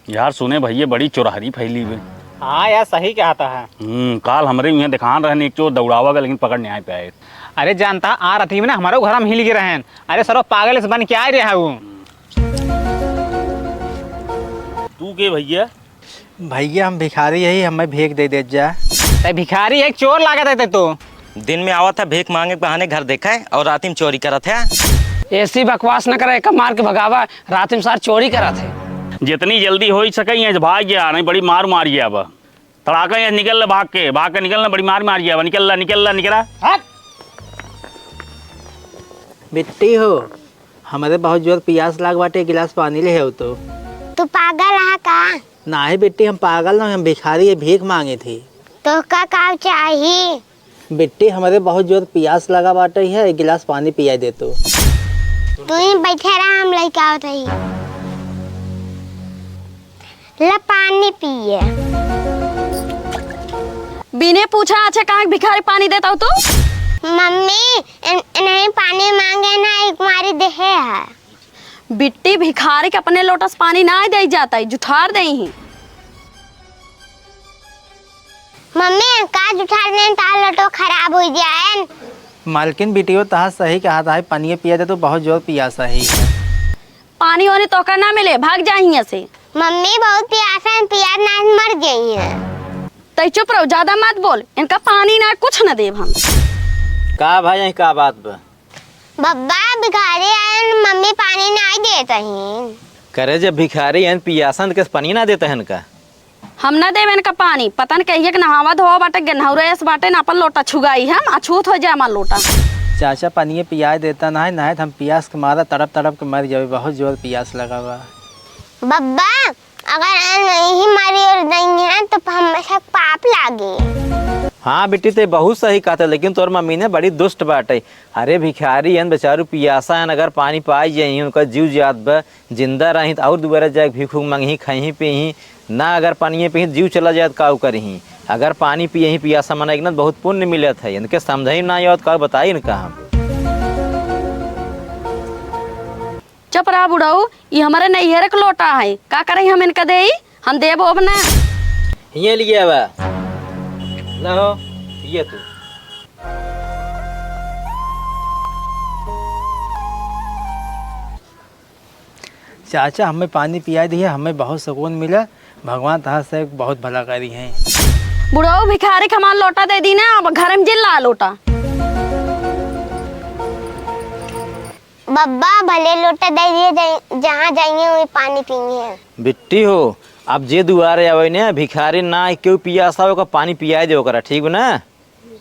यार सुने भैया बड़ी चोरहरी फैली हुई। हाँ यार सही कहता है। काल हमारे यहाँ दिखान रहने एक चोर दौड़ावा गया लेकिन पकड़ नहीं पाए। अरे जानता आ रही में ना हमारे घर में हिल गिर रहे हैं। अरे सरो पागल से बन के आ रहे हैं वो। तू के भैया? भैया हम भिखारी यही हमें भीख दे जा। भिखारी एक चोर लागत है तो दिन में आवा था भीख मांगे के बहाने घर देखा है और रात में चोरी करत है। ऐसी बकवास न करे, कब मार के भगावा, रात में सार चोरी करा थे। जितनी जल्दी हो सके यहाँ भाग गया, नहीं बड़ी मार मार गया। अब तड़ाका यहाँ निकल भाग के निकलना, बड़ी मार मार गया। निकला बिट्टी हो हमारे बहुत जोर प्यास लाग बाटे, गिलास पानी ले हो तो। तू पागल है का? ना ही बिट्टी हम पागल ना, हम भिखारी भीख मांगे थी। तो का काम चाहिए? बिट्टी हमारे बहुत जोर प्यास लगा बाटे है, एक गिलास पानी पिया दे तो। तू ही बैठे रहा, हम लेके आओ रही। ला पानी पिए। बिने पूछा अच्छा कहाँ भिखारी पानी देता हो तू? मम्मी नहीं पानी मांगे ना, एक मारी देहे है। बिट्टी भिखारी के अपने लोटस पानी ना दे जाता है, जुठार दे ही। मम्मी का जुठार दे तार लटो खराब हो जाए। मालकिन बिटियो तहा सही कहा था, पानी पिया दे तो बहुत जोर प्यासा है। पानी होने तो का ना मिले, भाग जा यहाँ से। मम्मी बहुत प्यासा है, प्यार ना मर गई है। तो चुप रहो, ज्यादा मत बोल। इनका पानी ना कुछ न देव हम। का भाई का बात बा? बब्बा भिखारी आए, मम्मी पानी ना देता ही। करे जब भिखारी हैं पियासन के पानी ना देते हैं का? हम ना देव इनका पानी। पता न कहिए कि नहावा धोवा बाटे गन्हौरेस बाटे ना, अपन लोटा छुगाई हम अछूत हो जाए हमारा लोटा। चाचा पानी पिया देता ना है तो हम प्यास के मारा तड़प तड़प के मर जाए, बहुत जोर प्यास लगा हुआ। बब्बा अगर नहीं मरी और नहीं है तो हम सब पाप लागे। हाँ बेटी ते बहुत सही कहा था, लेकिन तोर मम्मी ने बड़ी दुष्ट बाटे। अरे भिखारी हैं बेचारू पियासा हैं, अगर पानी पाई जाई उनका जीव जात बा, जिंदा रही तो और दोबारा जाए भीख मंगी खही पी ना, अगर पानी पी जीव चला जाए का करी। अगर पानी पिए पियासा मना एक बहुत पुण्य मिलत है, इनके समझ ना आवत का बताई इनका। हम चुप रहा बुढ़ऊ, ये हमारे नैहर का लोटा है, का करे हम इनका दे? हम देव अब ना ये लिए बा ना हो ये तू। चाचा हमें पानी पिया दिए, हमें बहुत सुकून मिला। भगवान तहा से बहुत भला करी है। बुढ़ऊ भिखारी के हमारा लोटा दे दी ना, अब घर में जिला लोटा। बब्बा भले लोटा दे दिए, जहाँ जाएंगे वही पानी पियेंगे। बिट्टी हो अब जे दुआरे आवे ने भिखारी ना क्यों पियासा हो का पानी पिया दे ओकरा, ठीक ना?